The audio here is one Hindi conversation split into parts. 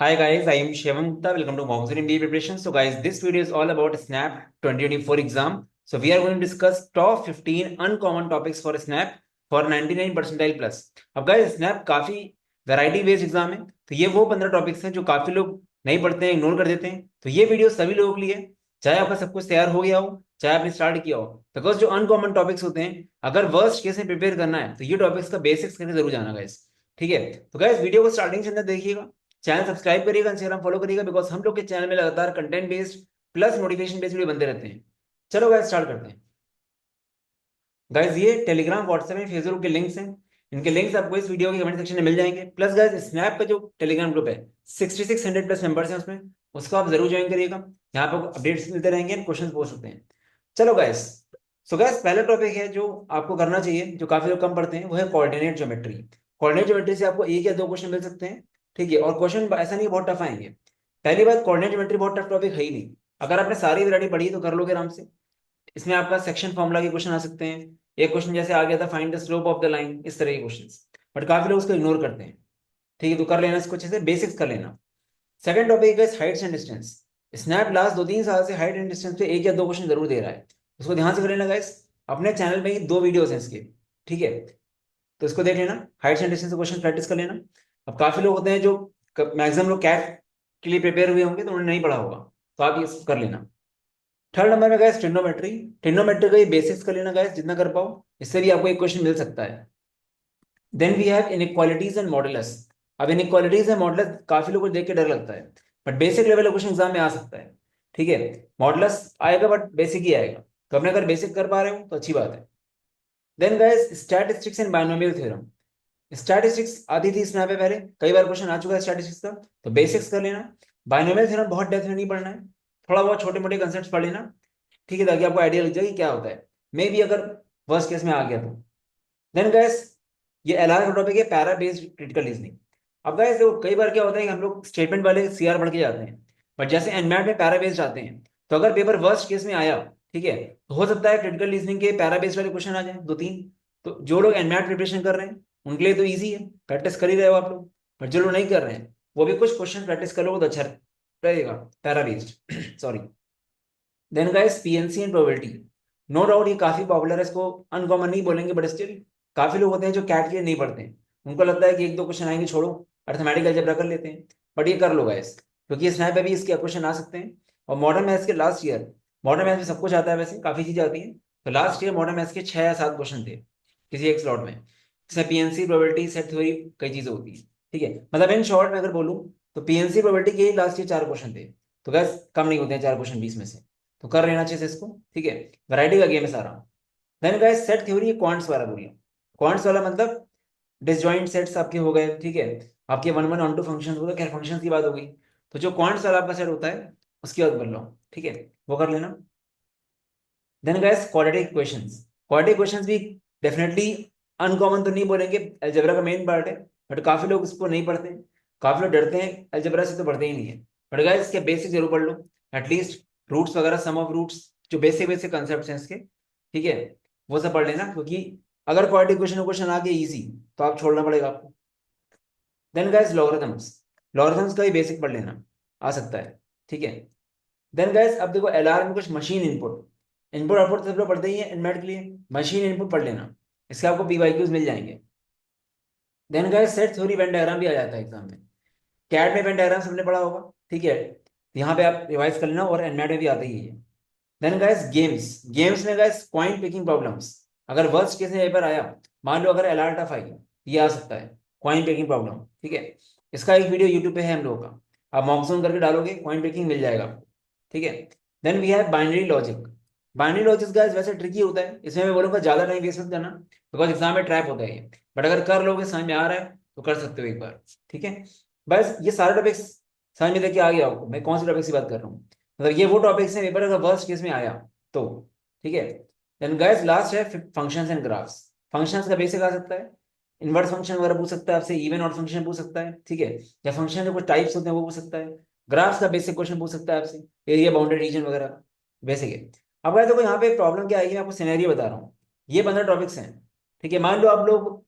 Hi guys, I am Shevanta. Welcome to Monsoon MBA Preparation. So guys, this video is all about SNAP 2024 exam. So we are going to discuss top 15 uncommon topics for SNAP for 99 percentile plus. अब guys, SNAP काफी वैरायटी बेस्ड एग्जाम है, तो ये वो 15 टॉपिक्स हैं जो काफी लोग नहीं पढ़ते हैं, इग्नोर कर देते हैं। तो ये वीडियो सभी लोगों के लिए है, चाहे आपका सब कुछ तैयार हो गया हो, चाहे आपने स्टार्ट किया हो। बिकॉज जो अनकॉमन टॉपिक्स होते हैं, अगर वर्स्ट केस में प्रिपेयर करना है तो ये टॉपिक्स का बेसिक्स करके जरूर जाना गाइस। ठीक है, तो गाइस वीडियो को स्टार्टिंग से अंदर देखिएगा, चैनल सब्सक्राइब करिएगा, इंस्टाग्राम फॉलो करिएगा, बिकॉज हम लोग के चैनल में लगातार content based plus notification based video बनते रहते हैं। चलो गाइस स्टार्ट करते हैं। गाइस ये टेलीग्राम, व्हाट्सएप एंड फेसबुक के लिंक्स हैं, इनके लिंक्स आपको इस वीडियो के कमेंट सेक्शन में मिल जाएंगे। प्लस गाइस स्नैप का जो टेलीग्राम ग्रुप है, 6600 प्लस मेंबर्स हैं उसमें, उसको आप जरूर ज्वाइन करिएगा। यहाँ पे अपडेट्स मिलते रहेंगे, क्वेश्चन पूछ सकते हैं। चलो गाइस, सो गाइस पहला टॉपिक है जो आपको करना चाहिए, जो काफी लोग कम पढ़ते हैं, वो है कोऑर्डिनेट ज्योमेट्री। कोऑर्डिनेट ज्योमेट्री से आपको एक या दो क्वेश्चन मिल सकते हैं। ठीक है, और क्वेश्चन ऐसा नहीं बहुत टफ आएंगे। पहली बात, कोऑर्डिनेट ज्योमेट्री बहुत टफ टॉपिक है ही नहीं। अगर आपने सारी वैरायटी पढ़ी है तो कर लोगे आराम से। इसमें आपका सेक्शन फॉर्मूला के क्वेश्चन आ सकते हैं। एक क्वेश्चन जैसे आ गया था, find the slope of the line, इस तरह के क्वेश्चंस। बट काफी लोग उसको इग्नोर करते हैं। ठीक है, तो कर लेना इसको अच्छे से, बेसिक्स कर लेना। सेकंड टॉपिक है Heights and distance. Snap last 2-3 साल से हाइट एंड डिस्टेंस पे एक या दो क्वेश्चन जरूर दे रहा है, उसको ध्यान से कर लेना गाइस। अपने चैनल में ही 2 वीडियोस हैं इसके। ठीक है, तो इसको देख लेना, Heights and distance question practice कर लेना। अब काफी लोग होते हैं जो मैक्सिमम लोग कैट के लिए प्रिपेयर हुए होंगे, तो उन्होंने नहीं पढ़ा होगा, तो आप ये कर लेना। थर्ड नंबर में गाइस ट्रिग्नोमेट्री। ट्रिग्नोमेट्री का ये बेसिक्स कर लेना गाइस, जितना कर पाओ। इससे भी आपको एक क्वेश्चन मिल सकता है। Then we have inequalities and modulus. अब इनइक्वालिटीज एंड मॉडुलस काफी लोगों को देख के डर लगता है, बट बेसिक लेवल का क्वेश्चन एग्जाम में आ सकता है। ठीक है, मॉडुलस आएगा बट बेसिक ही आएगा, तो अपने अगर बेसिक कर पा रहे हो तो अच्छी बात है। Then guys statistics and binomial theorem. Statistics आती थी स्नैप पे पहले, कई बार क्वेश्चन आ चुका है स्टैटिस्टिक्स का, तो बेसिक्स कर लेना। बायनोमियल थ्योरम बहुत डेप्थ में नहीं पढ़ना है, थोड़ा बहुत छोटे मोटे कंसेप्ट पढ़ लेना। ठीक है, ताकि आपको आइडिया लग जाए कि क्या होता है, मे बी अगर वर्स्ट केस में आ गया तो। देन गैस ये एलआर का टॉपिक है, पैरा बेस्ड क्रिटिकल रीजनिंग। अब गैस देखो, कई बार क्या होता है कि हम लोग स्टेटमेंट वाले सीआर पढ़ के जाते हैं, बट जैसे एनमैट में पैरा बेस्ड आते हैं, तो अगर पेपर वर्स्ट केस में आया, ठीक है, तो हो सकता है क्रिटिकल रीजनिंग के पैरा बेस्ड वाले क्वेश्चन आ जाए 2-3। तो जो लोग एनमैट प्रिपरेशन कर रहे हैं उनके लिए तो ईजी है, प्रैक्टिस कर ही रहे हो आप लोग। बट जो लोग नहीं कर रहे हैं, वो भी कुछ क्वेश्चन प्रैक्टिस कर लोगे तो अच्छा रहेगा, para based sorry. Then guys PNC and probability. No doubt ये काफी पॉपुलर है, इसको अनकॉमन नहीं बोलेंगे, बट स्टिल काफी लोग होते हैं जो कैट के लिए नहीं पढ़ते हैं। उनको लगता है कि एक दो क्वेश्चन आएंगे, छोड़ो अर्थमेटिक अलजेब्रा कर लेते हैं। बट ये कर लो गाइस, क्योंकि स्नैप पे भी इसके क्वेश्चन आ सकते हैं। और मॉडर्न मैथ्स के लास्ट ईयर, मॉडर्न मैथ्स में सब कुछ आता है, वैसे काफी चीजें आती हैं। तो लास्ट ईयर मॉडर्न मैथ्स के 6 या 7 क्वेश्चन थे किसी एक स्लॉट में। इसमें पीएनसी, प्रोबेबिलिटी, सेट थ्योरी, कई चीजें होती है। ठीक है, मतलब इन शॉर्ट में अगर बोलूँ, तो पीएनसी प्रोबेबिलिटी के लास्ट ईयर 4 क्वेश्चन थे। तो गैस कम नहीं होते हैं 4 क्वेश्चन 20 में से, तो कर लेना अच्छे से इसको। ठीक है, वैरायटी का गेम है सारा। Then guys set theory quants वाला बोलिए। क्वांट्स वाला मतलब डिसजॉइंट सेट्स आपके हो गए। ठीक है, आपके 1 1 ऑन 2 फंक्शन हो गए, खैर फंक्शन की बात हो गई। तो जो क्वांट्स वाला आपका सेट होता है, उसकी बात कर लो। ठीक है, वो कर लेना। Then guys quadratic equations. Quadratic equations भी डेफिनेटली अनकॉमन तो नहीं बोलेंगे, अलजेब्रा का मेन पार्ट है, बट काफी लोग इसको नहीं पढ़ते हैं। काफी लोग डरते हैं अलजेब्रा से, तो पढ़ते ही नहीं है। बट गाइस इसके बेसिक जरूर पढ़ लो, एटलीस्ट रूट्स वगैरह, सम ऑफ रूट्स, जो बेसिक बेसिक कंसेप्ट हैं इसके। ठीक है, वो सब पढ़ लेना, क्योंकि अगर क्वाड्रेटिक इक्वेशन क्वेश्चन आ गया इजी, तो आप छोड़ना पड़ेगा आपको। Then guys logarithms. लॉगरिथम्स का भी बेसिक पढ़ लेना, आ सकता है। ठीक है, देन गाइस अब देखो एलआर में कुछ मशीन इनपुट, इनपुट आउटपुट सब लोग पढ़ते ही हैं एनमैट के लिए, मशीन इनपुट पढ़ लेना, इसके आपको पीवाईक्यूज मिल जाएंगे। Then guys set theory Venn diagram भी आ जाता है एग्जाम में। कैड में वेन डायग्राम सबने पढ़ा होगा। ठीक है, यहाँ पे आप रिवाइज कर लेना, और एनमैट में भी आता ही है। Then guys games. गेम्स में गाइस पॉइंट पिकिंग प्रॉब्लम्स, अगर वर्स्ट केस में पेपर आया, मान लो अगर एलआर टफ आई, ये आ सकता है पॉइंट पिकिंग प्रॉब्लम। ठीक है, इसका एक वीडियो यूट्यूब पे है हम लोगों का, आप मॉकज़ूम करके डालोगे पॉइंट पिकिंग मिल जाएगा आपको। ठीक है, then we have binary logic. Binary logic guys वैसे ट्रिकी होता है, इसमें मैं बोलूंगा ज्यादा टाइम वेस्ट मत करना, बिकॉज एग्जाम में ट्रैप होता है ये। बट अगर कर लोगे, समझ में आ रहा है, तो कर सकते हो एक बार। ठीक है, बस ये सारे टॉपिक्स समझ में लेके आ गया आपको, मैं कौन से टॉपिक्स की बात कर रहा हूँ। मतलब ये वो टॉपिक्स हैं, पेपर अगर वर्स्ट केस में आया तो। ठीक है, देन गाइस लास्ट है फंक्शंस एंड ग्राफ्स। फंक्शंस का बेसिक आ सकता है, इनवर्स फंक्शन वगैरह पूछ सकता है आपसे, इवन ऑड फंक्शन पूछ सकता है। ठीक है, या फंक्शन के कुछ टाइप्स होते हैं वो पूछ सकता है। ग्राफ्स का बेसिक क्वेश्चन पूछ सकता है आपसे, एरिया बाउंडेड रीजन वगैरह का, बेसिक है। अब गाइस देखो यहाँ पे प्रॉब्लम क्या आएगी, मैं आपको सिनेरियो बता रहा हूँ। ये 15 टॉपिक्स हैं। ठीक है, मान लो आप लोग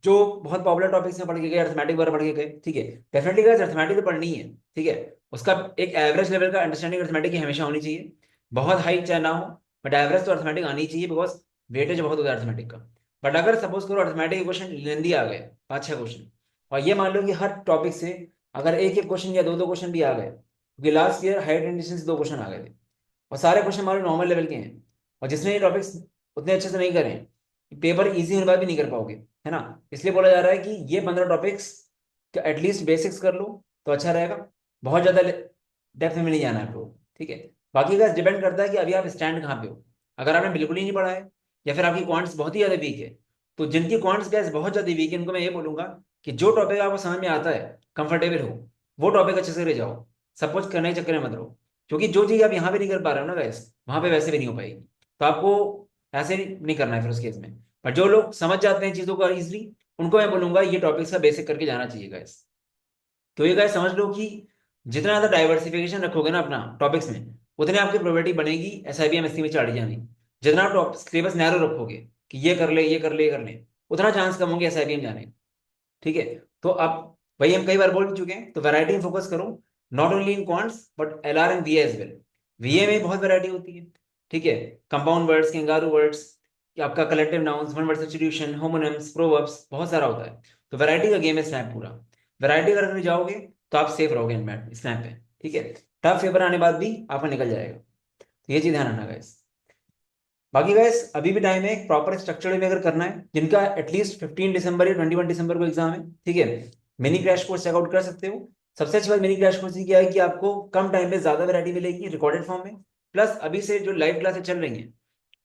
जो बहुत पॉपुलर टॉपिक्स में पढ़ के गए, अर्थमेटिक वगैरह पढ़ के गए, ठीक है। डेफिनेटली गाइस अर्थमेटिक तो पढ़नी है, ठीक है। उसका एक एवरेज लेवल का अंडरस्टैंडिंग अर्थमेटिक की हमेशा होनी चाहिए, बहुत हाई चाहे ना हो, बट एवरेज तो अर्थमेटिक आनी चाहिए, बिकॉज वेटेज बहुत होता है अर्थमेटिक का। बट अगर सपोज करो अर्थमेटिक क्वेश्चन लेंदी आ गए, 5-6 क्वेश्चन, और ये मान लो कि हर टॉपिक से अगर एक एक क्वेश्चन या दो दो क्वेश्चन भी आ गए, क्योंकि last year height and distance 2 question आ गए थे, और सारे क्वेश्चन हमारे नॉर्मल लेवल के हैं, और जिसने ये टॉपिक्स उतने अच्छे से नहीं करे, पेपर इजी होने बाद भी नहीं कर पाओगे, है ना। इसलिए बोला जा रहा है कि ये 15 टॉपिक्स एटलीस्ट बेसिक्स कर लो तो अच्छा रहेगा, बहुत ज्यादा डेप्थ में नहीं जाना है आपको, ठीक है। बाकी का डिपेंड करता है कि अभी आप स्टैंड कहाँ पे हो। अगर आपने बिल्कुल ही नहीं पढ़ा है, या फिर आपकी क्वांट्स बहुत ही ज्यादा वीक है, तो जिनकी क्वांट्स गैस बहुत ज्यादा वीक है उनको मैं ये बोलूंगा कि जो टॉपिक आपको समझ में आता है, कंफर्टेबल हो, वो टॉपिक अच्छे से ले जाओ, सपोज करने के चक्कर में मत रहो। क्योंकि जो चीज आप यहाँ पे नहीं कर पा रहे हो ना गैस, वहां पे वैसे भी नहीं हो पाएगी, तो आपको ऐसे नहीं करना है फिर उस केस में। पर जो लोग समझ जाते हैं चीजों को इजिली, उनको मैं बोलूंगा ये टॉपिक्स का बेसिक करके जाना चाहिए गाइस। तो ये गाइस समझ लो कि जितना ज्यादा डाइवर्सिफिकेशन रखोगे ना अपना टॉपिक्स में, उतने आपकी प्रोबेबिलिटी बनेगी एसआईबी एमएससी में चढ़ जाने। जितना आप सिलेबस नैरो रखोगे कि ये कर ले ये कर ले ये कर ले, उतना चांस कम होंगे एसआईबी में जाने, ठीक है। तो अब वही हम कई बार बोल चुके हैं, तो वैरायटी में फोकस करो, not only in quants but LR and VA as well. VA में बहुत वैरायटी होती है, ठीक है। कंपाउंड वर्ड्स, कैंगारू वर्ड्स, आपका collective nouns, one word substitution, homonyms, proverbs, बहुत सारा होता है। तो वैरायटी का गेम है स्नैप पूरा। वैरायटी अगर करने जाओगे तो आप सेफ रहोगे इनमें स्नैप पे, ठीक है। टफ पेपर आने बाद भी आपका निकल जाएगा, तो ये चीज ध्यान रखना गाइस। बाकी गाइस अभी भी टाइम है, प्रॉपर स्ट्रक्चर में अगर करना है, जिनका एटलीस्ट 15 दिसंबर या 21 दिसंबर को एग्जाम है, ठीक है, मिनी क्रैश कोर्स चेकआउट कर सकते हो। सबसे अच्छी बात मिनी क्रैश कोर्स की क्या है कि आपको कम टाइम पे ज्यादा वैरायटी मिलेगी रिकॉर्डेड फॉर्म में, प्लस अभी से जो लाइव क्लासेस चल रही हैं,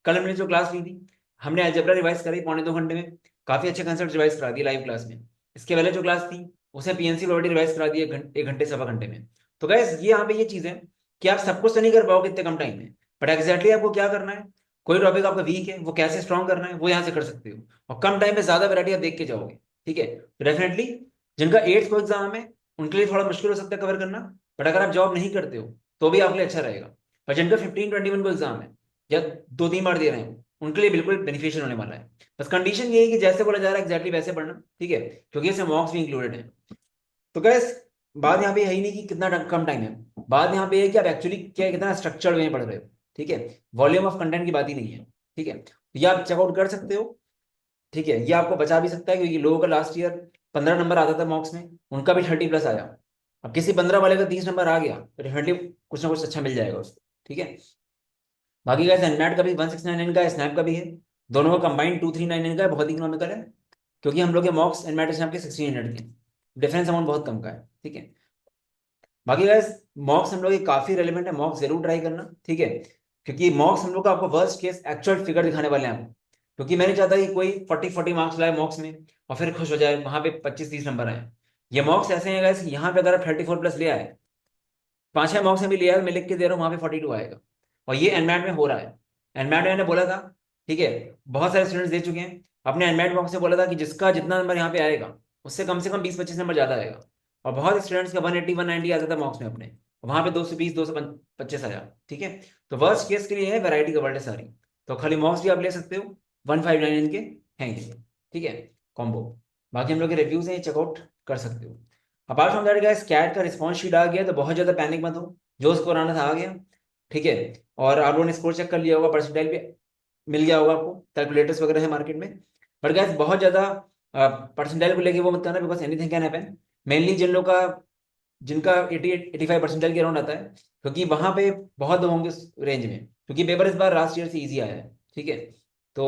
कल हमने जो क्लास ली थी, हमने अलजेब्रा रिवाइज करी 1.25 घंटे में, काफी अच्छे कंसेप्ट रिवाइज करा दिए लाइव क्लास में। इसके पहले जो क्लास थी उसे पीएनसी प्रॉपर्टी रिवाइज करा दी 1 घंटे 1.25 घंटे में। तो गैस ये यहाँ पे ये चीज है कि आप सब कुछ तो नहीं कर पाओगे इतने कम टाइम में, बट एग्जैक्टली आपको क्या करना है, कोई टॉपिक आपका वीक है वो कैसे स्ट्रॉन्ग करना है वो यहाँ से कर सकते हो, और कम टाइम में ज्यादा वैरायटी आप देख के जाओगे, ठीक है। तो डेफिनेटली जिनका 8th को एग्जाम है उनके लिए थोड़ा मुश्किल हो सकता है कवर करना, बट अगर आप जॉब नहीं करते हो तो भी आपके लिए अच्छा रहेगा। पर जिनका 15-21 को एग्जाम है, या 2-3 बार दे रहे हैं, उनके लिए बिल्कुल बेनिफिशियल होने वाला है। बस कंडीशन ये है कि जैसे बोला जा रहा है एग्जैक्टली वैसे पढ़ना, ठीक है, क्योंकि इसमें मॉक्स भी इंक्लूडेड है। तो गैस बात यहाँ पे है ही नहीं कि कितना कम टाइम है, बात यहाँ पे है कि आप एक्चुअली क्या कितना स्ट्रक्चर्ड वे में पढ़ रहे हो, ठीक है। वॉल्यूम ऑफ कंटेंट की बात ही नहीं है, ठीक है। तो ये आप चेकआउट कर सकते हो, ठीक है। ये आपको बचा भी सकता है, क्योंकि लोगों का लास्ट ईयर 15 नंबर आता था मॉक्स में, उनका भी 30+ आया। अब किसी 15 वाले का 30 नंबर आ गया तो डेफिनेटली कुछ ना कुछ अच्छा मिल जाएगा उसको, ठीक है। बाकी का एनमैट का भी 1699 का है, स्नैप का भी है, दोनों का कंबाइंड 2399 का है, बहुत इकोनॉमिकल है। क्योंकि हम लोग के मॉक्स एनमैट स्नैप के 1600 के, डिफरेंस अमाउंट बहुत कम का है, ठीक है। बाकी गाइस मॉक्स हम लोग के काफी रेलिवेंट है, मॉक्स जरूर ट्राई करना, ठीक है। क्योंकि मॉक्स हम लोग का आपको वर्स्ट केस एक्चुअल फिगर दिखाने वाले हैं आपको, क्योंकि मैं नहीं चाहता कि कोई 40-40 मार्क्स लाए मॉक्स में और फिर खुश हो जाए वहां पे 25-30 नंबर आए। ये मॉक्स ऐसे हैं गाइस, यहाँ पे अगर आप 34+ ले आए, 5-6 मॉक्स में भी लिया है, मैं लिख के दे रहा हूँ वहां पे 42 आएगा। और ये एनमैट में हो रहा है। एनमैट में मैंने बोला था, ठीक है, बहुत सारे स्टूडेंट्स दे चुके हैं, अपने एनमैट मॉक्स से बोला था कि जिसका जितना नंबर यहाँ पे आएगा उससे कम से कम 20-25 नंबर ज्यादा आएगा। और बहुत स्टूडेंट्स का 180-190 आता था मॉक्स में अपने, वहां पे 220-225 आया, ठीक है। तो वर्स्ट केस के लिए है, वैरायटी कवर्ड है सारी। तो खाली मॉक्स भी आप ले सकते हो, 159 के हैं ये, ठीक है, कॉम्बो। बाकी हम लोग के रिव्यूज हैं, चेकआउट कर सकते हो। Apart from that guys CAT का रिस्पॉन्स शीट आ गया, तो बहुत ज्यादा पैनिक मत हो, जो स्कोर आना था आ गया, ठीक है। और आप लोगों ने स्कोर चेक कर लिया होगा, परसेंटाइल भी मिल गया होगा आपको, कैलकुलेटर्स वगैरह है मार्केट में। बट गाइस बहुत ज्यादा परसेंटाइल को लेके वो मत करना, because anything can happen. Mainly जिन लोग का जिनका 88-85 परसेंटाइल के अराउंड आता है, क्योंकि वहां पे बहुत लोग होंगे रेंज में, क्योंकि पेपर इस बार लास्ट ईयर से इजी आया है, ठीक है। तो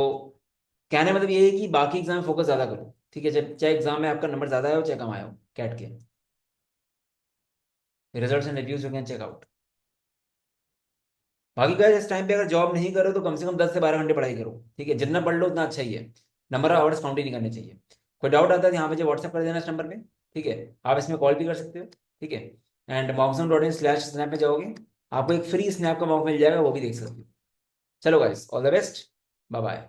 कहने मतलब ये है कि बाकी एग्जाम में फोकस ज्यादा करो, ठीक है, चाहे एग्जाम में आपका नंबर ज्यादा आया हो चाहे कम आया हो कैट के। Results and reviews you can checkout. बाकी का इस टाइम पे अगर जॉब नहीं करो तो कम से कम 10 से 12 घंटे पढ़ाई करो, ठीक है, जितना पढ़ लो उतना अच्छा ही है, नंबर ऑफ आवर्स काउंट ही नहीं करने चाहिए। कोई डाउट आता है तो यहाँ पे जो व्हाट्सअप कर देना इस नंबर पे, ठीक है, आप इसमें कॉल भी कर सकते हो, ठीक है। एंड moxon.in/snap पे जाओगे, आपको एक फ्री स्नैप का मॉक मिल जाएगा, वो भी देख सकते हो। चलो guys, all the best, bye bye.